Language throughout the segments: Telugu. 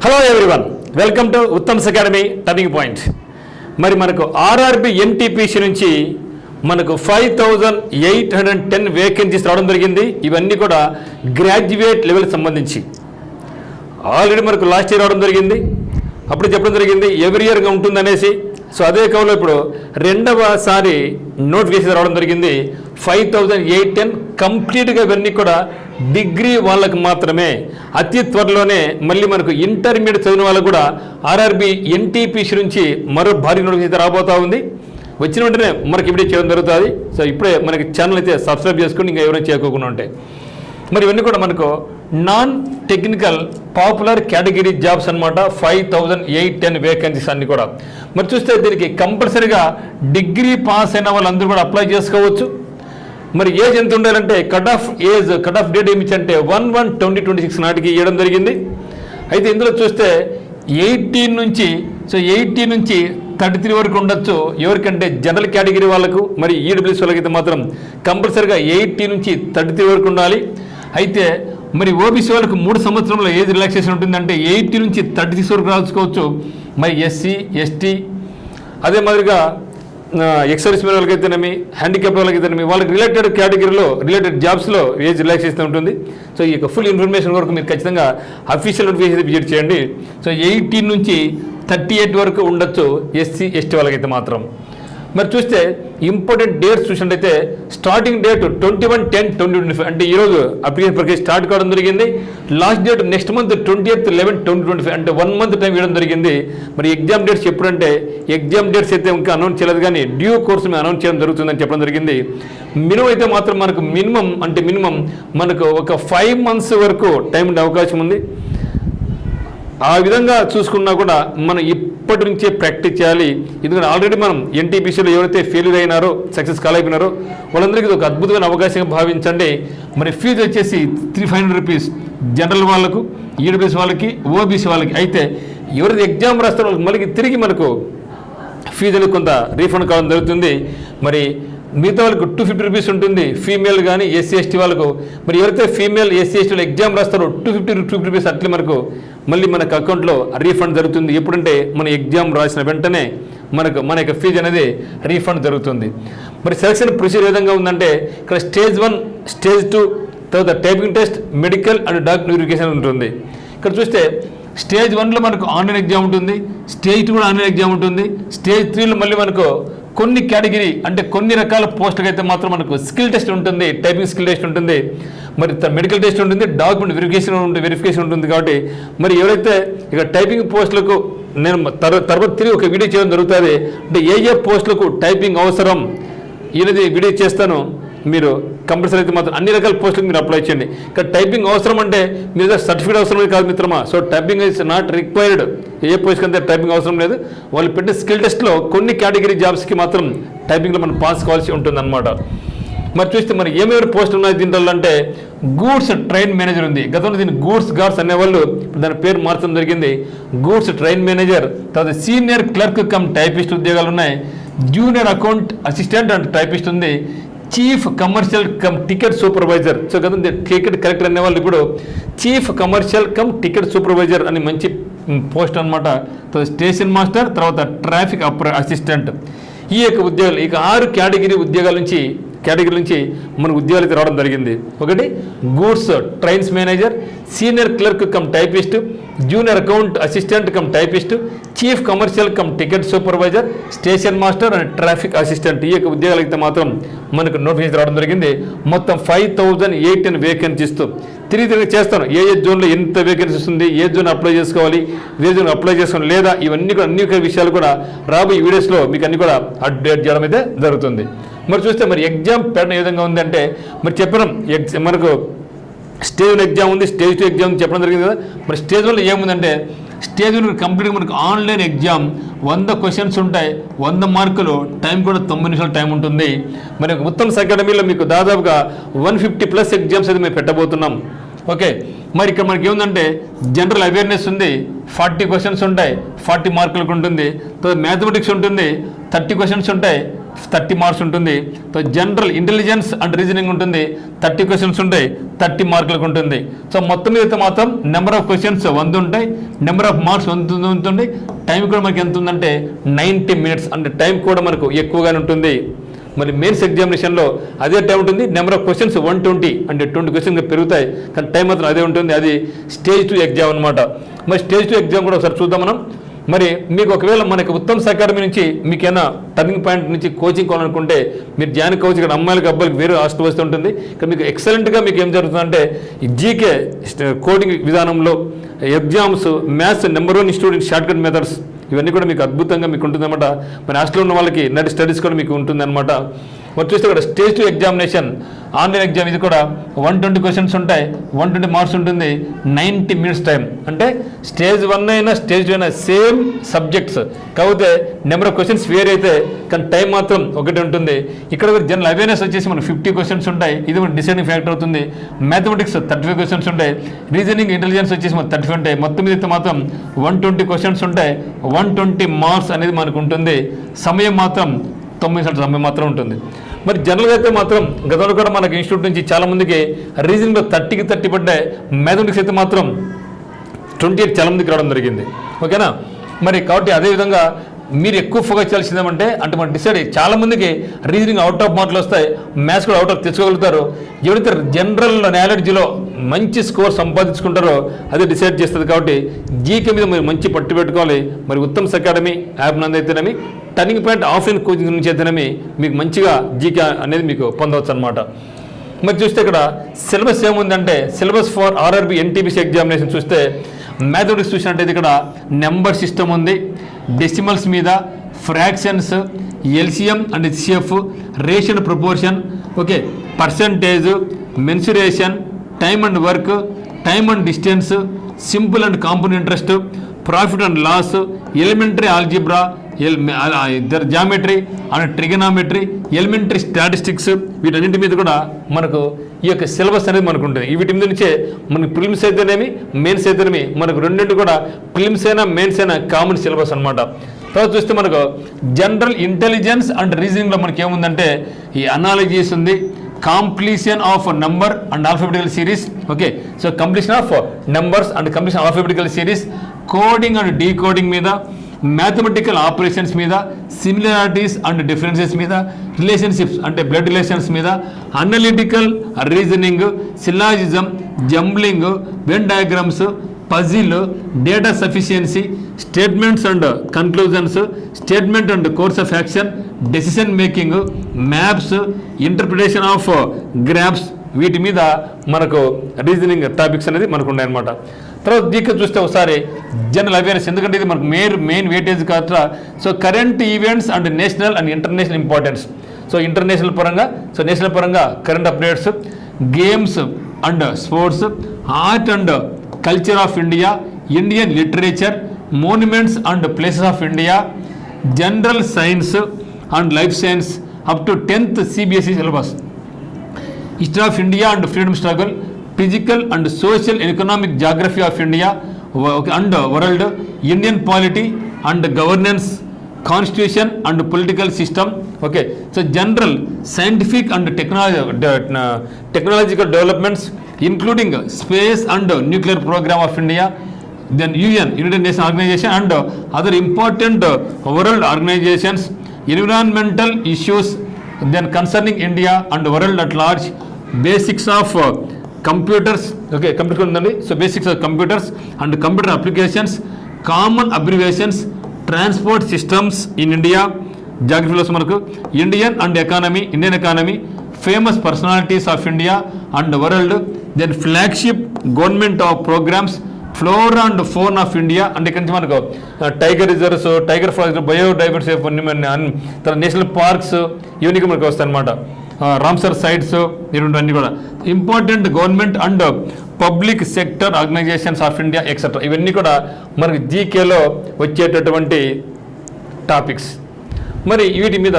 Hello everyone, welcome to Uttam's academy turning point. మరి మనకు ఆర్ఆర్బి ఎన్టీపీసీ నుంచి మనకు 5810 వేకెన్సీస్ రావడం జరిగింది. ఇవన్నీ కూడా గ్రాడ్యుయేట్ లెవెల్ సంబంధించి ఆల్రెడీ మనకు లాస్ట్ ఇయర్ రావడం జరిగింది. అప్పుడు చెప్పడం జరిగింది ఎవ్రీ ఇయర్గా ఉంటుందనేసి. సో అదే కౌలో ఇప్పుడు రెండవసారి నోటిఫికేషన్ రావడం జరిగింది 5810 కంప్లీట్గా. ఇవన్నీ కూడా డిగ్రీ వాళ్ళకు మాత్రమే. అతి త్వరలోనే మళ్ళీ మనకు ఇంటర్మీడియట్ చదివిన వాళ్ళకు కూడా ఆర్ఆర్బి ఎన్టీపీసీ నుంచి మరో భారీ నోటిఫికేషన్ రాబోతూ ఉంది. వచ్చిన వెంటనే మనకి ఇప్పుడే చేయడం జరుగుతుంది. సో ఇప్పుడే మనకి ఛానల్ అయితే సబ్స్క్రైబ్ చేసుకుని ఇంకా ఎవరైనా చేయకోకుండా ఉంటే మరి ఇవన్నీ కూడా మనకు non technical popular category jobs అనమాట. 5810 వేకెన్సీస్ అన్ని కూడా. మరి చూస్తే దీనికి కంపల్సరీగా డిగ్రీ పాస్ అయిన వాళ్ళందరూ కూడా అప్లై చేసుకోవచ్చు. మరి ఏజ్ ఎంత ఉండాలంటే కట్ ఆఫ్ డేట్ ఏమి ఇచ్చంటే 1/1/2026 నాటికి ఇవ్వడం జరిగింది. అయితే ఇందులో చూస్తే 18 నుంచి 33 వరకు ఉండొచ్చు. ఎవరికంటే జనరల్ కేటగిరీ వాళ్ళకు, మరి ఈడబ్ల్యూఎస్ వాళ్ళకైతే మాత్రం కంపల్సరీగా 18 నుంచి 33 వరకు ఉండాలి. అయితే మరి ఓబీసీ వాళ్ళకు 3 సంవత్సరంలో ఏజ్ రిలాక్సేషన్ ఉంటుందంటే 18 నుంచి 36 వరకు రాసుకోవచ్చు. మరి ఎస్సీ ఎస్టీ అదే మాదిరిగా ఎక్సర్వీస్ మెన్ వాళ్ళకైతేనేమి, హ్యాండిక్యాప్ వాళ్ళకైతేనేమి వాళ్ళకి రిలేటెడ్ కేటగిరీలో రిలేటెడ్ జాబ్స్లో ఏజ్ రిలాక్సేషన్ ఉంటుంది. సో ఈ యొక్క ఫుల్ ఇన్ఫర్మేషన్ వరకు మీరు ఖచ్చితంగా అఫీషియల్ నోటిఫికేషన్ విజిట్ చేయండి. సో 18 నుంచి 38 వరకు ఉండొచ్చు ఎస్సీ ఎస్టీ వాళ్ళకైతే మాత్రం. మరి చూస్తే ఇంపార్టెంట్ డేట్స్ చూసినట్టయితే స్టార్టింగ్ డేట్ 21/10/2025 అంటే ఈరోజు అప్లికేషన్ ప్రక్రియ స్టార్ట్ కావడం జరిగింది. లాస్ట్ డేట్ నెక్స్ట్ మంత్ 20/11/2025 అంటే 1 మంత్ టైం ఇవ్వడం జరిగింది. మరి ఎగ్జామ్ డేట్స్ ఎప్పుడంటే ఎగ్జామ్ డేట్స్ అయితే ఇంకా అనౌన్స్ చేయలేదు, కానీ డ్యూ కోర్స్ మేము అనౌన్స్ చేయడం జరుగుతుందని చెప్పడం జరిగింది. మినిమం అయితే మాత్రం మనకు మినిమం మనకు ఒక 5 months వరకు టైం ఉండే అవకాశం ఉంది. ఆ విధంగా చూసుకున్నా కూడా మనం ఇప్పటి నుంచే ప్రాక్టీస్ చేయాలి. ఎందుకంటే ఆల్రెడీ మనం ఎన్టీపీసీలో ఎవరైతే ఫెయిల్యూర్ అయినారో, సక్సెస్ కాలేకపోయినారో వాళ్ళందరికీ ఇది ఒక అద్భుతమైన అవకాశంగా భావించండి. మరి ఫీజు వచ్చేసి 300 రూపీస్ జనరల్ వాళ్ళకు, ఈడబ్ల్యూఎస్ వాళ్ళకి, ఓబీసీ వాళ్ళకి. అయితే ఎవరైతే ఎగ్జామ్ రాస్తారో వాళ్ళకి మళ్ళీ తిరిగి మనకు ఫీజు అనేది కొంత రీఫండ్ కావడం జరుగుతుంది. మరి మిగతా వాళ్ళకు 250 రూపీస్ ఉంటుంది, ఫీమేల్ కానీ ఎస్సీ ఎస్టీ వాళ్ళకు. మరి ఎవరైతే ఫీమేల్ ఎస్సీ ఎస్టీ ఎగ్జామ్ రాస్తారో 250 రూపీస్ అట్లే మనకు మళ్ళీ మనకు అకౌంట్లో రీఫండ్ జరుగుతుంది. ఎప్పుడంటే మన ఎగ్జామ్ రాసిన వెంటనే మన యొక్క ఫీజు అనేది రీఫండ్ జరుగుతుంది. మరి సెలక్షన్ ప్రొసీజర్ ఏ విధంగా ఉందంటే ఇక్కడ స్టేజ్ 1, స్టేజ్ 2, తర్వాత typing test, medical and doctor verification ఉంటుంది. ఇక్కడ చూస్తే స్టేజ్ 1లో మనకు ఆన్లైన్ ఎగ్జామ్ ఉంటుంది, స్టేజ్ 2 కూడా ఆన్లైన్ ఎగ్జామ్ ఉంటుంది, స్టేజ్ 3లో మళ్ళీ మనకు కొన్ని కేటగిరీ అంటే కొన్ని రకాల పోస్టులకు అయితే మాత్రం మనకు స్కిల్ టెస్ట్ ఉంటుంది, టైపింగ్ స్కిల్ టెస్ట్ ఉంటుంది, మరి మెడికల్ టెస్ట్ ఉంటుంది, డాక్యుమెంట్ వెరిఫికేషన్ ఉంటుంది. కాబట్టి మరి ఎవరైతే ఇక టైపింగ్ పోస్టులకు నేను తర్వాత తిరిగి ఒక వీడియో చేయడం జరుగుతుంది. అంటే ఏ పోస్టులకు టైపింగ్ అవసరం ఈయనది వీడియో చేస్తాను. మీరు కంపల్సరీ అయితే మాత్రం అన్ని రకాల పోస్టులకు మీరు అప్లై చేయండి. ఇక్కడ టైపింగ్ అవసరం అంటే మీరు సర్టిఫికేట్ అవసరమే కాదు మిత్రమా. So typing is not required. ఏ పోస్ట్కి అంతే టైపింగ్ అవసరం లేదు. వాళ్ళు పెట్టే స్కిల్ టెస్ట్లో కొన్ని కేటగిరీ జాబ్స్కి మాత్రం టైపింగ్లో మనం పాస్ కావాల్సి ఉంటుంది అనమాట. మరి చూస్తే మరి ఏమేమి పోస్టులు ఉన్నాయి దీంట్లో అంటే గూడ్స్ ట్రైన్ మేనేజర్ ఉంది. గతంలో దీన్ని గూడ్స్ గార్డ్స్ అనేవాళ్ళు దాని పేరు మార్చడం జరిగింది. గూడ్స్ ట్రైన్ మేనేజర్, తర్వాత సీనియర్ క్లర్క్ కమ్ టైపిస్ట్ ఉద్యోగాలు ఉన్నాయి, junior account assistant and typist ఉంది, chief commercial cum ticket supervisor. So కదా టికెట్ కలెక్టర్ అనేవాళ్ళు ఇప్పుడు chief commercial cum ticket supervisor అని మంచి పోస్ట్ అనమాట. స్టేషన్ మాస్టర్, తర్వాత ట్రాఫిక్ అసిస్టెంట్. ఈ యొక్క ఉద్యోగాలు ఇక 6 కేటగిరీ నుంచి మన ఉద్యోగాలు అయితే రావడం జరిగింది. ఒకటి goods trains manager, senior clerk cum typist, junior account assistant cum typist, chief commercial cum ticket supervisor, station master and traffic assistant. ఈ యొక్క ఉద్యోగాలు అయితే మాత్రం మనకు నోటిఫికేషన్ రావడం జరిగింది. మొత్తం 5810 వేకెన్సీస్తో తిరిగి చేస్తాను. ఏ జోన్లో ఎంత వేకెన్సీ వస్తుంది, ఏ జోన్ అప్లై చేసుకోవాలి, ఏ జోన్ అప్లై చేసుకోవాలి లేదా, ఇవన్నీ కూడా అన్ని విషయాలు కూడా రాబోయే వీడియోస్లో మీకు అన్ని కూడా అప్డేట్ చేయడం అయితే జరుగుతుంది. మరి చూస్తే మరి ఎగ్జామ్ ప్యాటర్న్ ఏ విధంగా ఉందంటే మరి చెప్పడం మనకు స్టేజ్ 1 ఎగ్జామ్ ఉంది, స్టేజ్ 2 ఎగ్జామ్ చెప్పడం జరిగింది కదా. మరి స్టేజ్ 1లో ఏముందంటే స్టేజ్ 1 కంప్లీట్గా మనకు ఆన్లైన్ ఎగ్జామ్ 100 క్వశ్చన్స్ ఉంటాయి, 100 మార్కులు, టైం కూడా 90 నిమిషాల టైం ఉంటుంది. మరి ఉత్తమ్స్ అకాడమీలో మీకు దాదాపుగా 150+ ఎగ్జామ్స్ అయితే మేము పెట్టబోతున్నాం. ఓకే, మరి ఇక్కడ మనకి ఏముందంటే జనరల్ అవేర్నెస్ ఉంది, 40 క్వశ్చన్స్ ఉంటాయి, 40 మార్కులకు ఉంటుంది. తర్వాత మ్యాథమెటిక్స్ ఉంటుంది, 30 క్వశ్చన్స్ ఉంటాయి, 30 మార్క్స్ ఉంటుంది. So general intelligence and reasoning ఉంటుంది, 30 క్వశ్చన్స్ ఉంటాయి, 30 మార్కులకు ఉంటుంది. సో మొత్తం మీద మాత్రం నెంబర్ ఆఫ్ క్వశ్చన్స్ 100 ఉంటాయి, నెంబర్ ఆఫ్ మార్క్స్ 100 ఉంటుంది. టైం కూడా మనకి ఎంత ఉందంటే 90 మినిట్స్, అంటే టైం కూడా మనకు ఎక్కువగానే ఉంటుంది. మరి మెయిన్స్ ఎగ్జామినేషన్లో అదే టైం ఉంటుంది, నెంబర్ ఆఫ్ క్వశ్చన్స్ 120, అంటే 20 క్వశ్చన్స్ పెరుగుతాయి, కానీ టైం మాత్రం అదే ఉంటుంది. అది స్టేజ్ 2 ఎగ్జామ్ అనమాట. మరి స్టేజ్ 2 ఎగ్జామ్ కూడా ఒకసారి చూద్దాం మనం. మరి మీకు ఒకవేళ మనకి ఉత్తమ్ అకాడమీ నుంచి మీకు ఏమైనా టర్నింగ్ పాయింట్ నుంచి కోచింగ్ కావాలనుకుంటే మీరు జాయిన్ కావచ్చు. ఇక్కడ అమ్మాయిలకి అబ్బాయిలకి వేరే హాస్టల్ వస్తూ ఉంటుంది. ఇక్కడ మీకు ఎక్సలెంట్గా మీకు ఏం జరుగుతుందంటే జీకే కోడింగ్ విధానంలో exams, maths number 1 student shortcut methods ఇవన్నీ కూడా మీకు అద్భుతంగా మీకు ఉంటుందన్నమాట. మరి హాస్టల్లో ఉన్న వాళ్ళకి నెట్ స్టడీస్ కూడా మీకు ఉంటుందన్నమాట. వచ్చేస్తే ఇక్కడ స్టేజ్ 2 ఎగ్జామినేషన్ ఆన్లైన్ ఎగ్జామ్. ఇది కూడా 120 క్వశ్చన్స్ ఉంటాయి, 120 మార్క్స్ ఉంటుంది, 90 మినిట్స్ టైం. అంటే స్టేజ్ 1 అయినా స్టేజ్ 2 అయినా సేమ్ సబ్జెక్ట్స్, కాకపోతే నెంబర్ ఆఫ్ క్వశ్చన్స్ వేరే అయితే కానీ టైం మాత్రం ఒకటి ఉంటుంది. ఇక్కడ జనరల్ అవేర్నెస్ వచ్చేసి మనకు 50 క్వశ్చన్స్ ఉంటాయి, ఇది మనకు డిసైడింగ్ ఫ్యాక్టర్ అవుతుంది. మ్యాథమెటిక్స్ 35 క్వశ్చన్స్ ఉంటాయి, రీజనింగ్ ఇంటెలిజెన్స్ వచ్చేసి మనకు 35 ఉంటాయి. మొత్తం మీద మాత్రం 120 క్వశ్చన్స్ ఉంటాయి, 120 మార్క్స్ అనేది మనకు ఉంటుంది. సమయం మాత్రం 9 నిమిషాల సమయం మాత్రం ఉంటుంది. మరి జనరల్గా అయితే మాత్రం గతంలో కూడా మనకి ఇన్స్టిట్యూట్ నుంచి చాలామందికి రీజనింగ్లో 30కి 30 పడ్డాయి, మ్యాథమెటిక్స్ అయితే మాత్రం 28 చాలామందికి రావడం జరిగింది. ఓకేనా? మరి కాబట్టి అదేవిధంగా మీరు ఎక్కువ ఫోకస్ చేయాల్సిందేమంటే అంటే మనం డిసైడ్ చాలామందికి రీజనింగ్ అవుట్ ఆఫ్ మార్కులు వస్తాయి, మ్యాథ్స్ కూడా అవుట్ ఆఫ్ తెచ్చుకోగలుగుతారు. ఎవరైతే జనరల్ నాలెడ్జ్లో మంచి స్కోర్ సంపాదించుకుంటారో అదే డిసైడ్ చేస్తుంది. కాబట్టి జీకే మీద మీరు మంచి పట్టు పెట్టుకోవాలి. మరి ఉత్తమ్ అకాడమీ యాప్ నందైతేనేమి, టర్నింగ్ పాయింట్ ఆఫ్లైన్ కోచింగ్ నుంచి అయితేనేమి మీకు మంచిగా జీకే అనేది మీకు పొందవచ్చు అనమాట. మరి చూస్తే ఇక్కడ సిలబస్ ఏముందంటే syllabus for RRB NTPC examination చూస్తే మ్యాథమెటిక్స్ చూసినట్టయితే ఇక్కడ నెంబర్ సిస్టమ్ ఉంది, డెసిమల్స్ మీద, ఫ్రాక్షన్స్, ఎల్సిఎం అండ్ హెచ్సిఎఫ్, రేషన్ proportion, okay, percentage, mensuration, time and work, time and distance, simple and compound interest, profit and loss, elementary algebra, geometry and trigonometry, elementary statistics, వీటన్నింటి మీద కూడా మనకు ఈ యొక్క సిలబస్ అనేది మనకు ఉంటుంది. వీటి మీద నుంచే మనకు ప్రిలిమ్స్ అయితేనేమి, మెయిన్స్ అయితేనేమి మనకు రెండింటి కూడా ప్రిలిమ్స్ అయినా మెయిన్స్ అయినా కామన్ సిలబస్ అనమాట. తర్వాత చూస్తే మనకు జనరల్ ఇంటెలిజెన్స్ అండ్ రీజనింగ్లో మనకి ఏముందంటే ఈ అనాలజీస్ ఉంది, completion of number and alphabetical series, okay, so completion of numbers and completion alphabetical series, coding and decoding మీద, మ్యాథమెటికల్ ఆపరేషన్స్ మీద, సిమిలారిటీస్ అండ్ డిఫరెన్సెస్ మీద, రిలేషన్షిప్స్ అంటే బ్లడ్ రిలేషన్స్ మీద, analytical reasoning, syllogism, jumbling, Venn diagrams, puzzle, data sufficiency, statements and conclusions, statement and course of action, decision making, maps, interpretation of graphs, వీటి మీద మనకు రీజనింగ్ టాపిక్స్ అనేది మనకు ఉన్నాయన్నమాట. తర్వాత దీనికి చూస్తే ఒకసారి జనరల్ అవేర్నెస్, ఎందుకంటే ఇది మనకు మెయిన్ వెయిటేజ్ కాదు. So current events and national and international importance, so international పరంగా, సో నేషనల్ పరంగా current updates, games and sports, art and culture of India, Indian literature, monuments and places of India, general science and life science up to 10th CBSE syllabus, history of India and freedom struggle, physical and social and economic geography of India and world, Indian polity and governance, constitution and political system, okay, so general scientific and technological developments including space and nuclear programme of India, then United Nations Organization and other important world organizations, environmental issues then concerning India and world at large, basics of computers, okay, computer undandi, so basics of computers and computer applications, common abbreviations, transport systems in India, geography lo manaku Indian and economy, Indian economy, famous personalities of India and world, then flagship government of programs, flora and fauna of India, అంటే ఇక్కడి నుంచి మనకు tiger reserves, tiger forest, biodiversity, తర్వాత నేషనల్ పార్క్స్ ఇవన్నీ మనకు వస్తాయి అనమాట. రామ్సర్ సైట్స్ ఇవన్నీ కూడా important government and public sector organisations of India etcetera, ఇవన్నీ కూడా మనకి జీకేలో వచ్చేటటువంటి టాపిక్స్. మరి వీటి మీద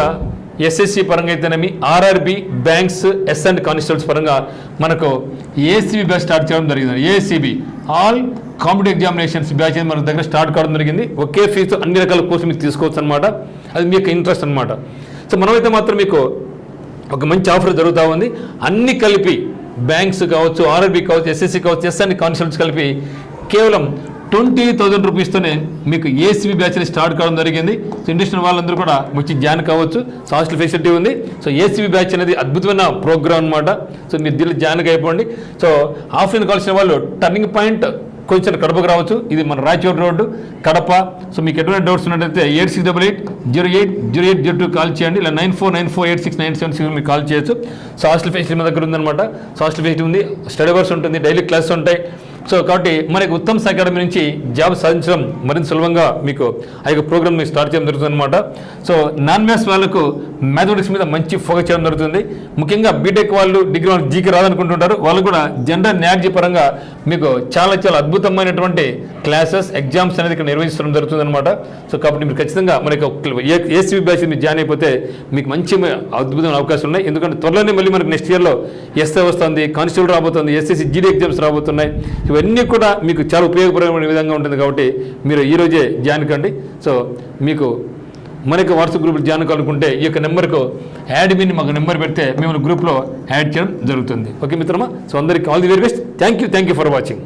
ఎస్ఎస్సి పరంగా అయితేనేమి, ఆర్ఆర్బి, బ్యాంక్స్, అండ్ కానిస్టేబుల్స్ పరంగా మనకు ఏసీబీ బ్యాచ్ స్టార్ట్ చేయడం జరిగింది. ACB all competitive examinations batch అనేది మన దగ్గర స్టార్ట్ కావడం జరిగింది. ఒకే ఫీజు అన్ని రకాల కోర్సు మీకు తీసుకోవచ్చు అనమాట. అది మీ యొక్క ఇంట్రెస్ట్ అనమాట. సో మనమైతే మాత్రం మీకు ఒక మంచి ఆఫర్ జరుగుతూ ఉంది. అన్ని కలిపి బ్యాంక్స్ కావచ్చు, ఆర్ఆర్బీ కావచ్చు, ఎస్ఎస్సి కావచ్చు, ఎస్ఎన్ని కానిస్టేబుల్స్ కలిపి కేవలం 20,000 రూపీస్తోనే మీకు ఏసీబీ బ్యాచ్ స్టార్ట్ కావడం జరిగింది. సో ఇండస్ట్రీ వాళ్ళందరూ కూడా వచ్చి జాయిన్ కావచ్చు. సో హాస్టల్ ఫెసిలిటీ ఉంది. సో ఏసీబీ బ్యాచ్ అనేది అద్భుతమైన ప్రోగ్రామ్ అనమాట. సో మీరు దీనిలో జాయిన్ అయిపోండి. సో ఆఫ్లైన్ కావాల్సిన వాళ్ళు టర్నింగ్ పాయింట్ కొంచెం కడపకు రావచ్చు. ఇది మన రాయచోటి రోడ్డు కడప. సో మీకు ఎటువంటి డౌట్స్ ఉన్నట్టయితే 8688080802 కాల్ చేయండి. ఇలా 94948697 మీకు కాల్ చేయొచ్చు. సో హాస్టల్ ఫెసిలిటీ మన దగ్గర ఉందన్నమాట. సో హాస్టల్ ఫెసిలిటీ ఉంది, స్టడీ అవర్స్ ఉంటుంది, డైలీ క్లాసెస్ ఉంటాయి. సో కాబట్టి మనకి ఉత్తమ్ అకాడమీ నుంచి జాబ్ సాధించడం మరింత సులభంగా మీకు ఆ యొక్క ప్రోగ్రామ్ మీకు స్టార్ట్ చేయడం జరుగుతుంది అనమాట. సో నాన్ మ్యాథ్స్ వాళ్ళకు మ్యాథమెటిక్స్ మీద మంచి ఫోకస్ చేయడం జరుగుతుంది. ముఖ్యంగా బీటెక్ వాళ్ళు, డిగ్రీ వాళ్ళు జీకే రాదనుకుంటుంటారు, వాళ్ళు కూడా జనరల్ న్యాలజీ పరంగా మీకు చాలా చాలా అద్భుతమైనటువంటి క్లాసెస్, ఎగ్జామ్స్ అనేది ఇక్కడ నిర్వహించడం జరుగుతుంది అనమాట. సో కాబట్టి మీరు ఖచ్చితంగా మనకి ఏసీబీ బ్యాచ్ మీరు జాయిన్ అయిపోతే మీకు మంచి అద్భుతమైన అవకాశాలు ఉన్నాయి. ఎందుకంటే త్వరలోనే మళ్ళీ మనకి నెక్స్ట్ ఇయర్లో ఎస్ఐ వస్తుంది, కానిస్టేబుల్ రాబోతుంది, ఎస్ఎస్సి జీడీ ఎగ్జామ్స్ రాబోతున్నాయి. ఇవన్నీ కూడా మీకు చాలా ఉపయోగపడమైన విధంగా ఉంటుంది. కాబట్టి మీరు ఈరోజే జాయిన్ కండి. సో మీకు మనకి వాట్సాప్ గ్రూప్లో జాయిన్ కావాలనుకుంటే ఈ యొక్క నెంబర్కు యాడ్మిన్ మాకు నెంబర్ పెడితే మేము గ్రూప్లో యాడ్ చేయడం జరుగుతుంది. ఓకే మిత్రమా. సో అందరికీ all the very best. Thank you for watching.